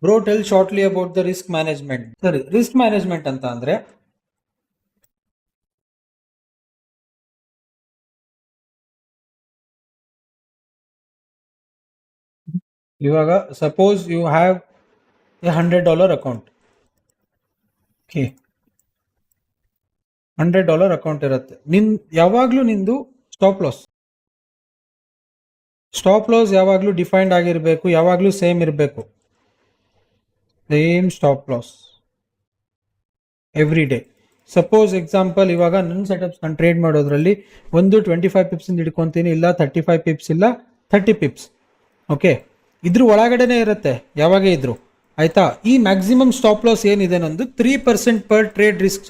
Bro tell shortly about the risk management. ಸರಿ, risk management ಅಂತ ಅಂದ್ರೆ ಇವಾಗ suppose you have a $100 account. Okay, $100 account ಇರುತ್ತೆ. ಯಾವಾಗ್ಲೂ ನಿಂದು ಸ್ಟಾಪ್ ಲಾಸ್ ಯಾವಾಗ್ಲೂ ಡಿಫೈನ್ಡ್ ಆಗಿರ್ಬೇಕು, ಯಾವಾಗ್ಲೂ ಸೇಮ್ ಇರಬೇಕು. Same stop loss every day. Suppose example, ಇವಾಗ ನನ್ನ ಸೆಟಪ್ಸ್ ನಾನು ಟ್ರೇಡ್ ಮಾಡೋದ್ರಲ್ಲಿ ಒಂದು 25 ಪಿಪ್ಸ್ ಇಂದ ಹಿಡ್ಕೊಂತೀನಿ, ಇಲ್ಲ 35 ಪಿಪ್ಸ್, ಇಲ್ಲ 30 ಪಿಪ್ಸ್. ಓಕೆ, ಇದ್ರ ಒಳಗಡೆನೆ ಇರುತ್ತೆ ಯಾವಾಗೇ ಇದ್ರು, ಆಯ್ತಾ. ಈ ಮ್ಯಾಕ್ಸಿಮಮ್ ಸ್ಟಾಪ್ ಲಾಸ್ ಏನಿದೆ ನಂದು 3% ಪರ್ ಟ್ರೇಡ್ ರಿಸ್ಕ್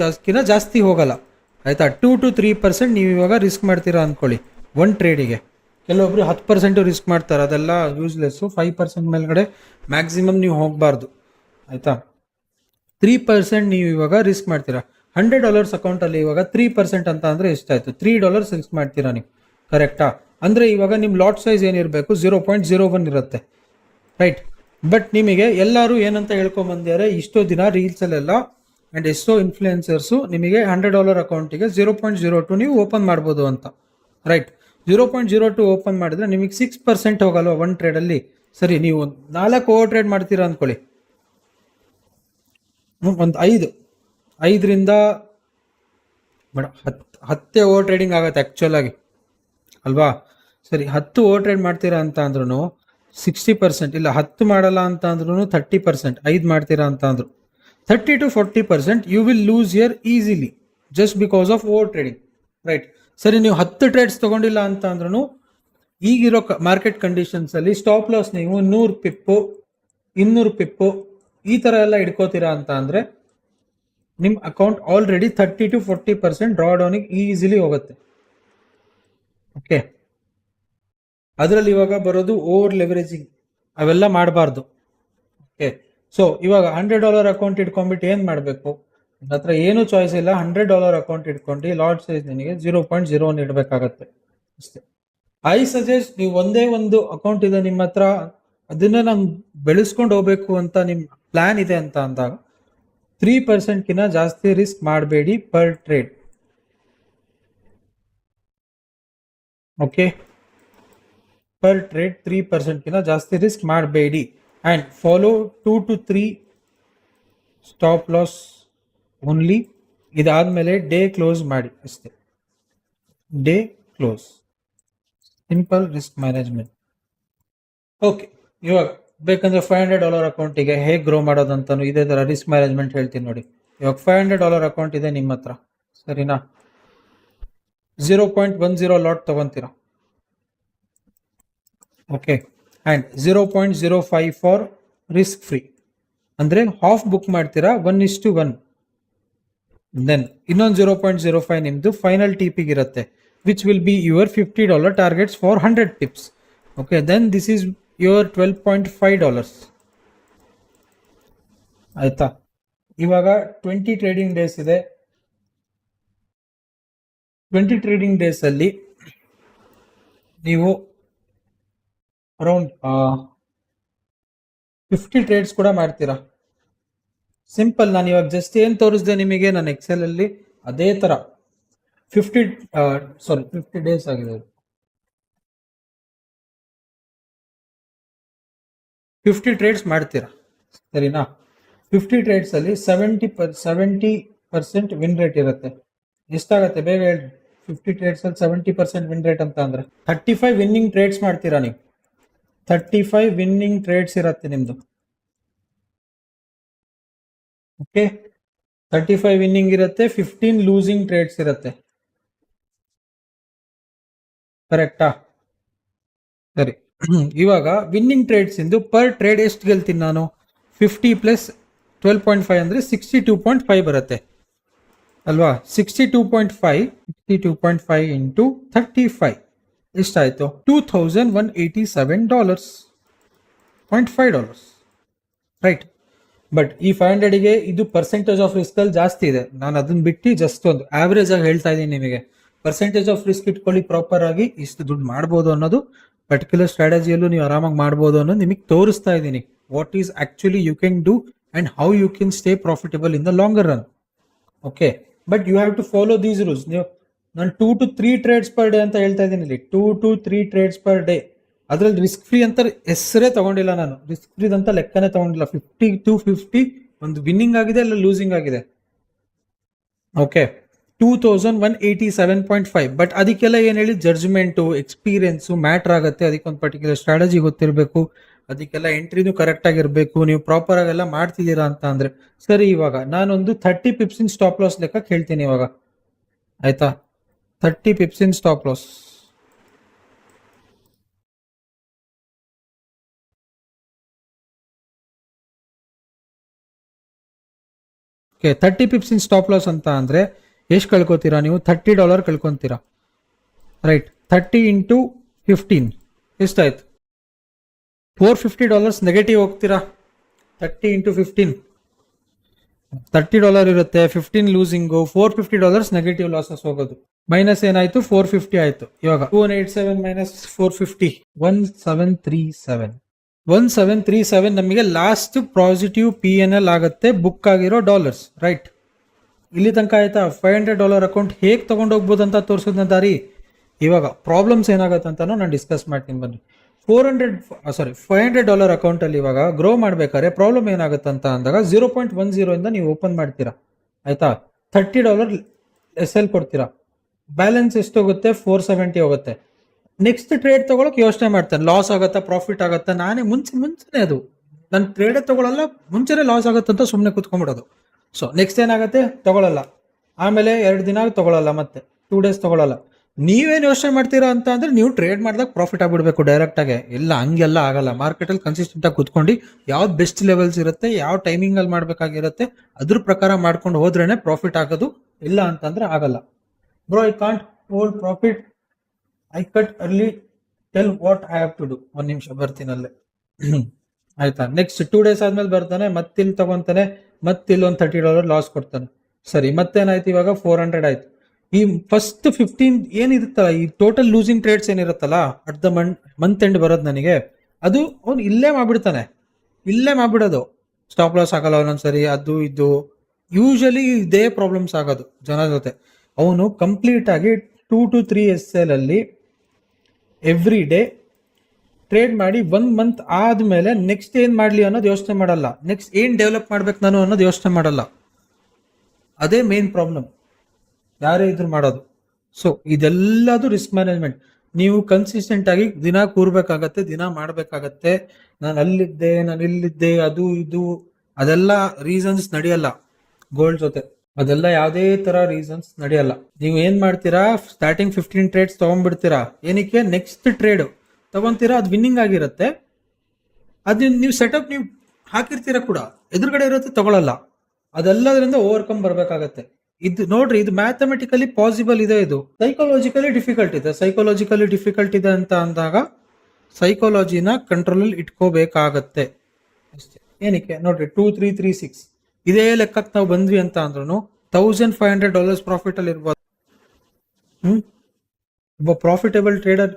ಜಾಸ್ತಿ ಹೋಗಲ್ಲ, ಆಯ್ತಾ. 2 to 3% ನೀವು ಇವಾಗ ರಿಸ್ಕ್ ಮಾಡ್ತೀರಾ ಅಂದ್ಕೊಳ್ಳಿ ಒಂದು ಟ್ರೇಡಿಗೆ. ಕೆಲವೊಬ್ರು 10% ರಿಸ್ಕ್ ಮಾಡ್ತಾರೆ, ಅದೆಲ್ಲ ಯೂಸ್ಲೆಸ್ಸು. 5% ಮೇಲ್ಗಡೆ ಮ್ಯಾಕ್ಸಿಮಮ್ ನೀವು ಹೋಗಬಾರ್ದು, ಆಯ್ತಾ. 3% ನೀವು ಇವಾಗ ರಿಸ್ಕ್ ಮಾಡ್ತೀರಾ. $100 ಅಕೌಂಟಲ್ಲಿ ಇವಾಗ 3% ಅಂತ ಅಂದರೆ ಎಷ್ಟಾಯಿತು? $3 ರಿಸ್ಕ್ ಮಾಡ್ತೀರಾ ನೀವು, ಕರೆಕ್ಟಾ? ಅಂದರೆ ಇವಾಗ ನಿಮ್ಮ ಲಾಟ್ ಸೈಜ್ ಏನಿರಬೇಕು 0.01 ಇರುತ್ತೆ, ರೈಟ್. ಬಟ್ ನಿಮಗೆ ಎಲ್ಲರೂ ಏನಂತ ಹೇಳ್ಕೊಂಬಂದಿದ್ದಾರೆ ಇಷ್ಟೋ ದಿನ ರೀಲ್ಸಲ್ಲೆಲ್ಲ ಆ್ಯಂಡ್ ಎಷ್ಟೋ ಇನ್ಫ್ಲುಯೆನ್ಸರ್ಸು ನಿಮಗೆ $100 ಅಕೌಂಟಿಗೆ 0.02 ನೀವು ಓಪನ್ ಮಾಡ್ಬೋದು ಅಂತ, ರೈಟ್. 0.02 ಓಪನ್ ಮಾಡಿದ್ರೆ ನಿಮಗೆ 6% ಹೋಗಲ್ವ ಒಂದು ಟ್ರೇಡಲ್ಲಿ? ಸರಿ, ನೀವು 4 ಓವರ್ ಟ್ರೇಡ್ ಮಾಡ್ತೀರಾ ಅಂದ್ಕೊಳ್ಳಿ, ಒಂದು 5ರಿಂದ ಬೇಡ 10 ಓವರ್ ಟ್ರೇಡಿಂಗ್ ಆಗುತ್ತೆ ಆ್ಯಕ್ಚುಲ್ ಆಗಿ, ಅಲ್ವಾ. ಸರಿ, 10 ಓವರ್ ಟ್ರೇಡ್ ಮಾಡ್ತೀರಾ ಅಂತ ಅಂದ್ರೂ 60%, ಇಲ್ಲ 10 ಮಾಡಲ್ಲ ಅಂತ ಅಂದ್ರೂ 30%, 5 ಮಾಡ್ತೀರಾ ಅಂತ ಅಂದ್ರು 30 to 40% you will lose year easily just because of over trading, right. ಸರಿ, ನೀವು 10 ಟ್ರೇಡ್ಸ್ ತಗೊಂಡಿಲ್ಲ ಅಂತ ಅಂದ್ರೂ ಈಗಿರೋ ಮಾರ್ಕೆಟ್ ಕಂಡೀಷನ್ಸ್ ಅಲ್ಲಿ ಸ್ಟಾಪ್ ಲಾಸ್ ನೀವು 100 ಪಿಪ್ಪು 200 ಪಿಪ್ಪು ಈ ಥರ ಎಲ್ಲ ಇಟ್ಕೋತೀರಾ ಅಂತ ಅಂದರೆ ನಿಮ್ಮ ಅಕೌಂಟ್ ಆಲ್ರೆಡಿ 30 to 40% ಡ್ರಾ ಡೌನಿಗೆ ಈಸಿಲಿ ಹೋಗುತ್ತೆ. ಓಕೆ, ಅದರಲ್ಲಿ ಇವಾಗ ಬರೋದು ಓವರ್ ಲೆವರೇಜಿಂಗ್, ಅವೆಲ್ಲ ಮಾಡಬಾರ್ದು. ಓಕೆ, ಸೊ ಇವಾಗ $100 ಅಕೌಂಟ್ ಇಟ್ಕೊಂಡ್ಬಿಟ್ಟು ಏನು ಮಾಡಬೇಕು? ನನ್ನ ಹತ್ರ ಏನೂ ಚಾಯ್ಸ್ ಇಲ್ಲ, $100 ಅಕೌಂಟ್ ಇಟ್ಕೊಂಡು ಲಾಟ್ ಸೈಜ್ ನನಗೆ 0.01 ಇಡಬೇಕಾಗತ್ತೆ ಅಷ್ಟೇ. ಐ ಸಜೆಸ್ಟ್ ನೀವು ಒಂದೇ ಒಂದು ಅಕೌಂಟ್ ಇದೆ ನಿಮ್ಮ ಹತ್ರ, ಅದನ್ನ ನಾನು ಬೆಳೆಸ್ಕೊಂಡು ಹೋಗ್ಬೇಕು ಅಂತ ನಿಮ್ಮ ಪ್ಲಾನ್ ಇದೆ ಅಂತ ಅಂದಾಗ 3%ಕಿಂತ ಜಾಸ್ತಿ ರಿಸ್ಕ್ ಮಾಡಬೇಡಿ per trade. Okay, per trade 3%ಕಿಂತ ಜಾಸ್ತಿ ರಿಸ್ಕ್ ಮಾಡಬೇಡಿ and follow 2 to 3 stop loss only. ಇದಾದ್ಮೇಲೆ ಡೇ ಕ್ಲೋಸ್ ಮಾಡಿ ಅಷ್ಟೇ, day close. Simple risk management. Okay, ಇವಾಗ ಬೇಕಂದ್ರೆ $500 ಅಕೌಂಟಿಗೆ ಹೇಗೆ ಗ್ರೋ ಮಾಡೋದಂತಾನು ಇದೇ ಥರ ರಿಸ್ಕ್ ಮ್ಯಾನೇಜ್ಮೆಂಟ್ ಹೇಳ್ತೀನಿ ನೋಡಿ. ಇವಾಗ $500 ಅಕೌಂಟ್ ಇದೆ ನಿಮ್ಮ ಹತ್ರ, ಸರಿನಾ. 0.10 ಲಾಟ್ ತಗೊಂತೀರಾ, okay, and 0.05 for risk free, ಅಂದರೆ ಹಾಫ್ ಬುಕ್ ಮಾಡ್ತೀರಾ 1:1. ದೆನ್ ಇನ್ನೊಂದು 0.05 ನಿಮ್ಮದು ಫೈನಲ್ ಟಿಪಿಗೆ ಇರುತ್ತೆ, which will be your $50 targets for 100 tips. Okay, then this is your $12.5, ಆಯ್ತಾ. ಇವಾಗ 20 ಟ್ರೇಡಿಂಗ್ ಡೇಸ್ ಇದೆ. 20 ಟ್ರೇಡಿಂಗ್ ಡೇಸ್ ಅಲ್ಲಿ ನೀವು ಅರೌಂಡ್ 50 ಟ್ರೇಡ್ಸ್ ಕೂಡ ಮಾಡ್ತೀರಾ. ಸಿಂಪಲ್, ನಾನು ಇವಾಗ ಜಸ್ಟ್ ಏನು ತೋರಿಸಿದೆ ನಿಮಗೆ ನಾನು ಎಕ್ಸೆಲ್ ಅಲ್ಲಿ ಅದೇ ತರ 50 ಡೇಸ್ ಆಗಿದೆ, 50 ಟ್ರೇಡ್ಸ್ ಮಾಡ್ತೀರಾ, ಸರಿನಾ. 50 ಟ್ರೇಡ್ಸ್ ಅಲ್ಲಿ 70% ವಿನ್ ರೇಟ್ ಇರುತ್ತೆ. ಎಷ್ಟಾಗತ್ತೆ ಬೇಗ ಹೇಳಿ? 50 ಟ್ರೇಡ್ಸ್ ಅಲ್ಲಿ 70% ವಿನ್ ರೇಟ್ ಅಂತ ಅಂದ್ರೆ 35 ವಿನ್ನಿಂಗ್ ಟ್ರೇಡ್ಸ್ ಮಾಡ್ತೀರಾ ನೀವು. 35 ವಿನ್ನಿಂಗ್ ಟ್ರೇಡ್ಸ್ ಇರುತ್ತೆ ನಿಮ್ದು. ಓಕೆ, 35 ವಿನ್ನಿಂಗ್ ಇರುತ್ತೆ, 15 ಲೂಸಿಂಗ್ ಟ್ರೇಡ್ಸ್ ಇರುತ್ತೆ, ಕರೆಕ್ಟಾ? ಸರಿ, ಇವಾಗ ವಿನ್ನಿಂಗ್ ಟ್ರೇಡ್ಸ್ ಇಂದು ಪರ್ ಟ್ರೇಡ್ ಎಷ್ಟು ಗೆಲ್ತೀನಿ ನಾನು? 50 ಪ್ಲಸ್ 12.5 ಅಂದ್ರೆ 62.5 ಬರುತ್ತೆ ಅಲ್ವಾ. 62.5 ಇಂಟು 35 ಎಷ್ಟಾಯ್ತು? $2,187.5, ರೈಟ್. ಬಟ್ ಈ 500ಗೆ ಇದು ಪರ್ಸೆಂಟೇಜ್ ಆಫ್ ರಿಸ್ಕ್ ಅಲ್ಲಿ ಜಾಸ್ತಿ ಇದೆ. ನಾನು ಅದನ್ನ ಬಿಟ್ಟು ಜಸ್ಟ್ ಒಂದು ಆವರೇಜ್ ಆಗಿ ಹೇಳ್ತಾ ಇದ್ದೀನಿ ನಿಮಗೆ. ಪರ್ಸೆಂಟೇಜ್ ಆಫ್ ರಿಸ್ಕ್ ಇಟ್ಕೊಳ್ಳಿ ಪ್ರಾಪರ್ ಆಗಿ, ಇಷ್ಟು ದುಡ್ಡು ಮಾಡ್ಬೋದು ಅನ್ನೋದು ಪರ್ಟಿಕ್ಯುಲರ್ ಸ್ಟ್ರಾಟಜಿಯಲ್ಲೂ ನೀವು ಆರಾಮಾಗಿ ಮಾಡ್ಬೋದು ಅನ್ನೋದು ನಿಮಗೆ ತೋರಿಸ್ತಾ ಇದ್ದೀನಿ. What is actually you can do and how you can stay profitable in the longer run. Okay, but you have to follow these rules. ನೀವು ನಾನು 2 to 3 ಟ್ರೇಡ್ಸ್ ಪರ್ ಡೇ ಅಂತ ಹೇಳ್ತಾ ಇದ್ದೀನಿ ಇಲ್ಲಿ, 2 to 3 ಟ್ರೇಡ್ಸ್ ಪರ್ ಡೇ. ಅದ್ರಲ್ಲಿ risk free ಅಂತ ಹೆಸರೇ ತಗೊಂಡಿಲ್ಲ ನಾನು, ರಿಸ್ಕ್ ಫ್ರೀ ಅಂತ ಲೆಕ್ಕನೇ ತಗೊಂಡಿಲ್ಲ. 50 to 50 ಒಂದು ವಿನ್ನಿಂಗ್ ಆಗಿದೆ, ಇಲ್ಲ ಲೂಸಿಂಗ್ ಆಗಿದೆ. ಓಕೆ, 2187.5. ಬಟ್ ಅದಕ್ಕೆಲ್ಲ ಏನ್ ಹೇಳಿ, ಜಡ್ಜ್ಮೆಂಟು, ಎಕ್ಸ್ಪೀರಿಯನ್ಸು ಮ್ಯಾಟ್ರ್ ಆಗುತ್ತೆ. ಅದಕ್ಕೆ ಒಂದು ಪರ್ಟಿಕ್ಯುಲರ್ ಸ್ಟ್ರಾಟಜಿ ಗೊತ್ತಿರಬೇಕು, ಅದಕ್ಕೆಲ್ಲ ಎಂಟ್ರಿನೂ ಕರೆಕ್ಟ್ ಆಗಿರ್ಬೇಕು. ನೀವು ಪ್ರಾಪರ್ ಆಗೆಲ್ಲ ಮಾಡ್ತಿದ್ದೀರಾ ಅಂತ ಅಂದ್ರೆ ಸರಿ. ಇವಾಗ ನಾನೊಂದು 30 pips ಇನ್ ಸ್ಟಾಪ್ ಲಾಸ್ ಲೆಕ್ಕ ಹೇಳ್ತೀನಿ ಇವಾಗ, ಆಯ್ತಾ? 30 pips ಇನ್ ಸ್ಟಾಪ್ ಲಾಸ್. ಓಕೆ, 30 pips ಇನ್ ಸ್ಟಾಪ್ ಲಾಸ್ ಅಂತ ಅಂದ್ರೆ ಎಷ್ಟು ಕಳ್ಕೊತೀರಾ ನೀವು? $30 ಕಳ್ಕೊಂತೀರಾ, ರೈಟ್? 30 into 15 ಎಷ್ಟಾಯ್ತು? $450 ನೆಗೆಟಿವ್ ಹೋಗ್ತೀರಾ. 30 into 15 $30 ಇರುತ್ತೆ, 15 ಲೂಸಿಂಗು, $450 ನೆಗೆಟಿವ್ ಲಾಸಸ್ ಹೋಗೋದು. ಮೈನಸ್ ಏನಾಯ್ತು? 450 ಆಯ್ತು. ಇವಾಗ 2187 ಮೈನಸ್ 450 1737. 1737 ನಮಗೆ ಲಾಸ್ಟ್ ಪಾಸಿಟಿವ್ PNL ಆಗುತ್ತೆ, ಬುಕ್ ಆಗಿರೋ ಡಾಲರ್ಸ್, ರೈಟ್? ಇಲ್ಲಿ ತನಕ ಆಯ್ತಾ? $500 ಅಕೌಂಟ್ ಹೇಗೆ ತಗೊಂಡು ಹೋಗ್ಬೋದು ಅಂತ ತೋರಿಸೋದನ್ನ ದಾರಿ. ಇವಾಗ ಪ್ರಾಬ್ಲಮ್ಸ್ ಏನಾಗುತ್ತೆ ಅಂತಾನು ನಾನು ಡಿಸ್ಕಸ್ ಮಾಡ್ತೀನಿ ಬನ್ನಿ. $500 ಅಕೌಂಟ್ ಅಲ್ಲಿ ಇವಾಗ ಗ್ರೋ ಮಾಡ್ಬೇಕಾದ್ರೆ ಪ್ರಾಬ್ಲಮ್ ಏನಾಗುತ್ತೆ ಅಂತ ಅಂದಾಗ 0.10 ಇಂದ ನೀವು ಓಪನ್ ಮಾಡ್ತೀರಾ, ಆಯ್ತಾ? $30 SL ಕೊಡ್ತೀರಾ, ಬ್ಯಾಲೆನ್ಸ್ ಎಷ್ಟು ಹೋಗುತ್ತೆ? 470 ಹೋಗುತ್ತೆ. ನೆಕ್ಸ್ಟ್ ಟ್ರೇಡ್ ತಗೊಳಕ್ ಯೋಚನೆ ಮಾಡ್ತಾನೆ, ಲಾಸ್ ಆಗತ್ತಾ ಪ್ರಾಫಿಟ್ ಆಗತ್ತಾ? ನಾನೇ ಮುಂಚೆನೆ ಅದು ನನ್ನ ಟ್ರೇಡ್ ತಗೊಳಲ್ಲ, ಮುಂಚೆನೆ ಲಾಸ್ ಆಗುತ್ತಂತ ಸುಮ್ಮನೆ ಕುತ್ಕೊಂಡ್ಬಿಡೋದು. ಸೊ ನೆಕ್ಸ್ಟ್ ಏನಾಗುತ್ತೆ? ತಗೊಳಲ್ಲ, ಆಮೇಲೆ 2 ದಿನ ತಗೊಳಲ್ಲ, ಮತ್ತೆ 2 days ತಗೊಳಲ್ಲ. ನೀವೇನು ಯೋಚನೆ ಮಾಡ್ತೀರಾ ಅಂತ ಅಂದ್ರೆ ನೀವು ಟ್ರೇಡ್ ಮಾಡಿದಾಗ ಪ್ರಾಫಿಟ್ ಆಗ್ಬಿಡ್ಬೇಕು ಡೈರೆಕ್ಟ್ ಆಗಿ. ಇಲ್ಲ, ಹಂಗೆಲ್ಲ ಆಗಲ್ಲ. ಮಾರ್ಕೆಟ್ ಅಲ್ಲಿ ಕನ್ಸಿಸ್ಟೆಂಟ್ ಆಗಿ ಕುತ್ಕೊಂಡು ಯಾವ್ದು ಬೆಸ್ಟ್ ಲೆವೆಲ್ಸ್ ಇರುತ್ತೆ, ಯಾವ ಟೈಮಿಂಗ್ ಅಲ್ಲಿ ಮಾಡ್ಬೇಕಾಗಿರುತ್ತೆ, ಅದ್ರ ಪ್ರಕಾರ ಮಾಡ್ಕೊಂಡು ಹೋದ್ರೇನೆ ಪ್ರಾಫಿಟ್ ಆಗೋದು. ಇಲ್ಲ ಅಂತಂದ್ರೆ ಆಗಲ್ಲ. Bro, I can't hold profit, I cut early, tell what I have to do. 1 ನಿಮಿಷ ಬರ್ತೀನಲ್ಲೇ, ಆಯ್ತಾ? ನೆಕ್ಸ್ಟ್ 2 days ಆದ್ಮೇಲೆ ಬರ್ತಾನೆ, ಮತ್ತಿಲ್ಲಿ ತಗೊಂತಾನೆ, ಮತ್ತಿಲ್ಲಿ ಒಂದು $30 ಲಾಸ್ ಕೊಡ್ತಾನೆ. ಸರಿ, ಮತ್ತೇನಾಯ್ತು? ಇವಾಗ 400 ಆಯ್ತು. ಈ ಫಸ್ಟ್ 15 ಏನಿರುತ್ತಲ್ಲ, ಈ ಟೋಟಲ್ ಲೂಸಿಂಗ್ ಟ್ರೇಡ್ಸ್ ಏನಿರುತ್ತಲ್ಲ ಅಟ್ ದ ಮಂತ್ ಎಂಡ್ ಬರೋದು ನನಗೆ, ಅದು ಅವ್ನು ಇಲ್ಲೇ ಮಾಡ್ಬಿಡೋದು. ಸ್ಟಾಪ್ ಲಾಸ್ ಆಗಲ್ಲ ಒಂದೊಂದ್ಸರಿ, ಅದು ಇದು ಯೂಶಲಿ ಇದೇ ಪ್ರಾಬ್ಲಮ್ಸ್ ಆಗೋದು ಜನ ಜೊತೆ. ಅವನು ಕಂಪ್ಲೀಟ್ ಆಗಿ 2 to 3 SL ಅಲ್ಲಿ ಎವ್ರಿ ಡೇ ಟ್ರೇಡ್ ಮಾಡಿ 1 month ಆದ್ಮೇಲೆ ನೆಕ್ಸ್ಟ್ ಏನ್ ಮಾಡ್ಲಿ ಅನ್ನೋದು ಯೋಚನೆ ಮಾಡಲ್ಲ, ನೆಕ್ಸ್ಟ್ ಏನ್ ಡೆವಲಪ್ ಮಾಡ್ಬೇಕು ನಾನು ಅನ್ನೋದು ಯೋಚನೆ ಮಾಡಲ್ಲ. ಅದೇ ಮೇನ್ ಪ್ರಾಬ್ಲಮ್ ಯಾರೇ ಇದ್ರು ಮಾಡೋದು. ಸೊ ಇದೆಲ್ಲದು ರಿಸ್ಕ್ ಮ್ಯಾನೇಜ್ಮೆಂಟ್. ನೀವು ಕನ್ಸಿಸ್ಟೆಂಟ್ ಆಗಿ ದಿನ ಕೂರ್ಬೇಕಾಗತ್ತೆ, ದಿನ ಮಾಡ್ಬೇಕಾಗತ್ತೆ. ನಾನು ಅಲ್ಲಿದ್ದೆ, ನಾನು ಇಲ್ಲಿದ್ದೆ, ಅದು ಇದು ಅದೆಲ್ಲ ರೀಸನ್ಸ್ ನಡೆಯಲ್ಲ ಗೋಲ್ಡ್ ಜೊತೆ. ಅದೆಲ್ಲ ಯಾವುದೇ ತರ ರೀಸನ್ಸ್ ನಡೆಯಲ್ಲ. ನೀವು ಏನ್ ಮಾಡ್ತೀರಾ? ಸ್ಟಾರ್ಟಿಂಗ್ 15 ಟ್ರೇಡ್ಸ್ ತಗೊಂಡ್ಬಿಡ್ತೀರಾ. ಏನಕ್ಕೆ? ನೆಕ್ಸ್ಟ್ ಟ್ರೇಡ್ ತಗೊಂತೀರಾ, ಅದು ವಿನ್ನಿಂಗ್ ಆಗಿರುತ್ತೆ. ಅದು ನೀವು ಸೆಟಪ್ ನೀವು ಹಾಕಿರ್ತೀರಾ ಕೂಡ, ಎದುರುಗಡೆ ಇರುತ್ತೆ, ತಗೊಳಲ್ಲ. ಅದೆಲ್ಲದರಿಂದ ಓವರ್ಕಮ್ ಬರ್ಬೇಕಾಗತ್ತೆ. ಇದು ನೋಡ್ರಿ, ಇದು ಮ್ಯಾಥಮೆಟಿಕಲಿ ಪಾಸಿಬಲ್ ಇದೆ, ಇದು ಸೈಕಾಲಜಿಕಲಿ ಡಿಫಿಕಲ್ಟ್ ಇದೆ ಅಂತ ಅಂದಾಗ ಸೈಕಾಲಜಿನ ಕಂಟ್ರೋಲ್ ಅಲ್ಲಿ ಇಟ್ಕೋಬೇಕಾಗತ್ತೆ ಅಷ್ಟೇ. ಏನಕ್ಕೆ? ನೋಡ್ರಿ, 2336 ಇದೇ ಲೆಕ್ಕಕ್ಕೆ ನಾವು ಬಂದ್ವಿ ಅಂತ ಅಂದ್ರೂ $1500 ಪ್ರಾಫಿಟ್ ಅಲ್ಲಿ ಇರ್ಬೋದು. ಒಬ್ಬ ಪ್ರಾಫಿಟಬಲ್ ಟ್ರೇಡರ್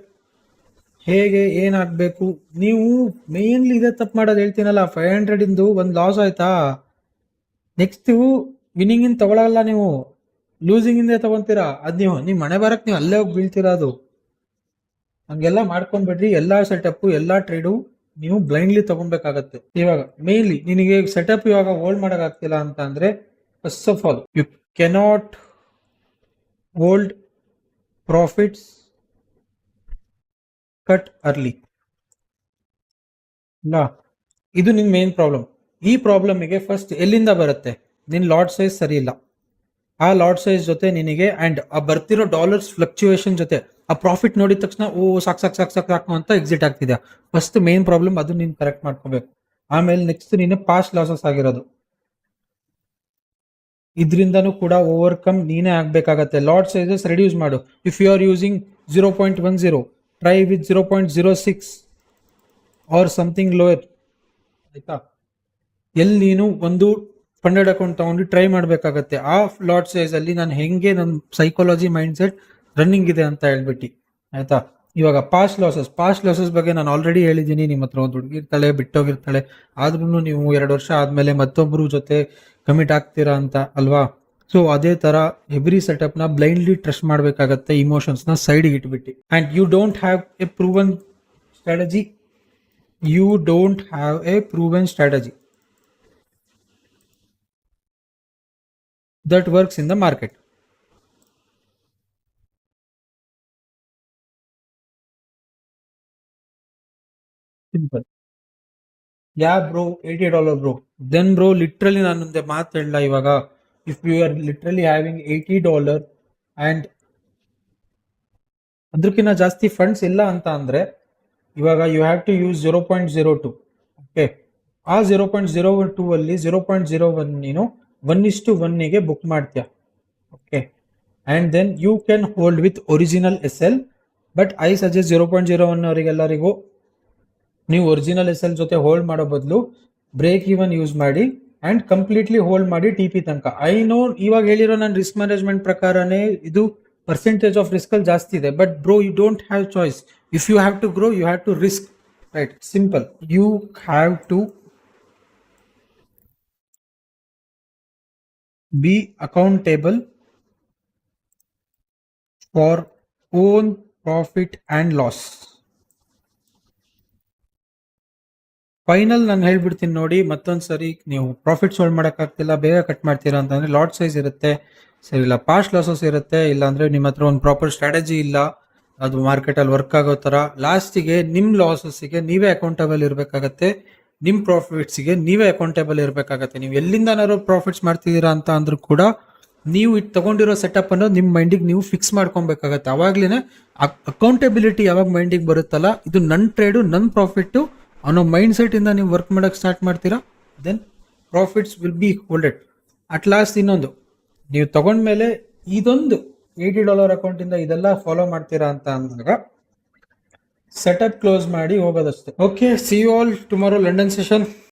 ಹೇಗೆ ಏನಾಗಬೇಕು? ನೀವು ಮೇನ್ಲಿ ಇದೇ ತಪ್ಪು ಮಾಡೋದು ಹೇಳ್ತೀನಲ್ಲ, 500 ಇಂದು ಒಂದು ಲಾಸ್ ಆಯ್ತಾ, ನೆಕ್ಸ್ಟ್ ವಿನ್ನಿಂಗ್ ಇನ್ ತಗೊಳಲ್ಲ, ನೀವು ಲೂಸಿಂಗ್ ಇಂದ ತಗೊಂತೀರಾ. ಅದ್ ನೀವು ಮನೆ ಬರಕ್ ನೀವು ಅಲ್ಲೇ ಹೋಗಿ ಬೀಳ್ತೀರಾ. ಅದು ಹಂಗೆಲ್ಲ ಮಾಡ್ಕೊಂಡ್ಬಿಡ್ರಿ. ಎಲ್ಲಾ ಸೆಟಪ್, ಎಲ್ಲಾ ಟ್ರೇಡು ನೀವು ಬ್ಲೈಂಡ್ಲಿ ತಗೊಬೇಕಾಗತ್ತೆ. ಇವಾಗ ಮೇನ್ಲಿ ನಿನಗೆ ಸೆಟಪ್ ಇವಾಗ ಹೋಲ್ಡ್ ಮಾಡಕ್ ಆಗ್ತಿಲ್ಲ ಅಂತ ಅಂದ್ರೆ, first of all you cannot hold profits cut early. ಇಲ್ಲ, ಇದು ನಿನ್ ಮೇನ್ ಪ್ರಾಬ್ಲಮ್. ಈ ಪ್ರಾಬ್ಲಮ್ಗೆ ಫಸ್ಟ್ ಎಲ್ಲಿಂದ ಬರುತ್ತೆ? ನಿನ್ ಲಾಟ್ ಸೈಜ್ ಸರಿ ಇಲ್ಲ. ಆ ಲಾಟ್ ಸೈಜ್ ಜೊತೆ ನಿನಗೆ ಅಂಡ್ ಆ ಬರ್ತಿರೋ ಡಾಲರ್ಸ್ ಫ್ಲಕ್ಚುಯೇಷನ್ ಜೊತೆ ಆ ಪ್ರಾಫಿಟ್ ನೋಡಿದ ತಕ್ಷಣ ಸಾಕು ಅಂತ ಎಕ್ಸಿಟ್ ಆಗ್ತಿದ್ಯಾ? ಫಸ್ಟ್ ಮೇನ್ ಪ್ರಾಬ್ಲಮ್ ಅದು ನೀನ್ ಕರೆಕ್ಟ್ ಮಾಡ್ಕೋಬೇಕು. ಆಮೇಲೆ ನೆಕ್ಸ್ಟ್ ನೀನು ಪಾಸ್ಟ್ ಲಾಸಸ್ ಆಗಿರೋದು, ಇದರಿಂದನೂ ಕೂಡ ಓವರ್ಕಮ್ ನೀನೇ ಆಗ್ಬೇಕಾಗತ್ತೆ. ಲಾಟ್ ಸೈಜಸ್ ರೆಡ್ಯೂಸ್ ಮಾಡು. If you are using 0.10, try with 0.06 or something lower, ಆಯ್ತಾ? ಎಲ್ಲಿ ನೀನು ಒಂದು ಫಂಡೆಡ್ ಅಕೌಂಟ್ ತಗೊಂಡು ಟ್ರೈ ಮಾಡ್ಬೇಕಾಗತ್ತೆ. ಆ ಲಾಟ್ ಸೈಜ್ ಅಲ್ಲಿ ನಾನು ಹೆಂಗೆ ನನ್ನ ಸೈಕಾಲಜಿ ಮೈಂಡ್ ಸೆಟ್ ರನ್ನಿಂಗ್ ಇದೆ ಅಂತ ಹೇಳ್ಬಿಟ್ಟು, ಆಯ್ತಾ? ಇವಾಗ ಪಾಸ್ಟ್ ಲಾಸಸ್ ಬಗ್ಗೆ ನಾನು ಆಲ್ರೆಡಿ ಹೇಳಿದ್ದೀನಿ. ನಿಮ್ಮ ಹತ್ರ ಒಂದು ಹುಡುಗಿ ಇರ್ತಾಳೆ, ಬಿಟ್ಟೋಗಿರ್ತಾಳೆ, ಆದ್ರೂ ನೀವು 2 ವರ್ಷ ಆದ್ಮೇಲೆ ಮತ್ತೊಬ್ಬರು ಜೊತೆ ಕಮಿಟ್ ಆಗ್ತೀರಾ ಅಂತ ಅಲ್ವಾ. ಸೊ ಅದೇ ತರ ಎವ್ರಿ ಸೆಟಪ್ ನ ಬ್ಲೈಂಡ್ಲಿ ಟ್ರಸ್ಟ್ ಮಾಡ್ಬೇಕಾಗತ್ತೆ, ಇಮೋಷನ್ಸ್ ನ ಸೈಡ್ ಇಟ್ಬಿಟ್ಟು. And you don't have a proven strategy. You don't have a proven strategy that works in the market. Simple. Yeah, bro, $80, bro. Then, bro, literally ನಾನೊಂದೆ ಮಾತು ಹೇಳಲ್ಲ ಇವಾಗ. If you are literally having $80 and ಅದಕ್ಕಿಂತ ಜಾಸ್ತಿ funds ಇಲ್ಲ ಅಂತ ಅಂದ್ರೆ, ಇವಾಗ you have to use 0.02. Okay, ಆ 0.02 ಅಲ್ಲಿ 0.01 ನೀನು 1:1 ಬುಕ್ ಮಾಡ್ತೀಯ. Okay, and then you can hold with original SL. But I suggest 0.01 ಅವರಿಗೆಲ್ಲರಿಗೂ ನೀವು ಒರಿಜಿನಲ್ SL ಜೊತೆ ಹೋಲ್ಡ್ ಮಾಡೋ ಬದಲು ಬ್ರೇಕ್ ಈವನ್ ಯೂಸ್ ಮಾಡಿ ಅಂಡ್ ಕಂಪ್ಲೀಟ್ಲಿ ಹೋಲ್ಡ್ ಮಾಡಿ TP ತನಕ. ಐ ನೋ ಇವಾಗ ಹೇಳಿರೋ ನನ್ನ ರಿಸ್ಕ್ ಮ್ಯಾನೇಜ್ಮೆಂಟ್ ಪ್ರಕಾರನೇ ಇದು ಪರ್ಸೆಂಟೇಜ್ ಆಫ್ ರಿಸ್ಕ್ ಅಲ್ಲಿ ಜಾಸ್ತಿ ಇದೆ. But bro, you don't have choice. If you have to grow, you have to risk. Right, simple. You have to be accountable for own profit and loss. Final ನಾನು ಹೇಳ್ಬಿಡ್ತೀನಿ ನೋಡಿ, ಮತ್ತೊಂದ್ಸರಿ ನೀವು profits hold ಮಾಡೋಕ್ಕಾಗ್ತಿಲ್ಲ, ಬೇಗ cut ಮಾಡ್ತೀರಾ ಅಂತಂದ್ರೆ lot size ಇರುತ್ತೆ, ಸರಿ ಇಲ್ಲ ಪಾಸ್ಟ್ ಲಾಸಸ್ ಇರುತ್ತೆ, ಇಲ್ಲ ಅಂದ್ರೆ ನಿಮ್ಮ ಹತ್ರ ಒಂದು ಪ್ರಾಪರ್ ಸ್ಟ್ರಾಟಜಿ ಇಲ್ಲ, ಅದು ಮಾರ್ಕೆಟಲ್ಲಿ ವರ್ಕ್ ಆಗೋ ಥರ. ಲಾಸ್ಟಿಗೆ ನಿಮ್ಮ ಲಾಸಸ್ಸಿಗೆ ನೀವೇ ಅಕೌಂಟಬಲ್ ಇರಬೇಕಾಗತ್ತೆ, ನಿಮ್ಮ ಪ್ರಾಫಿಟ್ಸ್ಗೆ ನೀವೇ ಅಕೌಂಟೇಬಲ್ ಇರಬೇಕಾಗತ್ತೆ. ನೀವು ಎಲ್ಲಿಂದನಾದ್ರು ಪ್ರಾಫಿಟ್ಸ್ ಮಾಡ್ತಿದ್ದೀರಾ ಅಂತ ಅಂದ್ರೂ ಕೂಡ ನೀವು ಇದು ತಗೊಂಡಿರೋ ಸೆಟಪ್ ಅನ್ನೋದು ನಿಮ್ಮ ಮೈಂಡಿಗೆ ನೀವು ಫಿಕ್ಸ್ ಮಾಡ್ಕೊಬೇಕಾಗತ್ತೆ. ಅವಾಗ್ಲೇ ಅಕೌಂಟಬಿಲಿಟಿ ಯಾವಾಗ ಮೈಂಡಿಗೆ ಬರುತ್ತಲ್ಲ, ಇದು ನನ್ನ ಟ್ರೇಡು, ನನ್ನ ಪ್ರಾಫಿಟ್ಟು ಅನ್ನೋ ಮೈಂಡ್ ಸೆಟ್ ಇಂದ ನೀವು ವರ್ಕ್ ಮಾಡಕ್ ಸ್ಟಾರ್ಟ್ ಮಾಡ್ತೀರಾ, then profits will be holded. At last ಇನ್ನೊಂದು, ನೀವು ತಗೊಂಡ್ಮೇಲೆ ಇದೊಂದು $80 ಅಕೌಂಟ್ ಇಂದ ಇದೆಲ್ಲ ಫಾಲೋ ಮಾಡ್ತೀರಾ ಅಂತ ಅಂದಾಗ ಸೆಟಪ್ ಕ್ಲೋಸ್ ಮಾಡಿ ಹೋಗೋದಷ್ಟೇ. Okay, see you all tomorrow London session.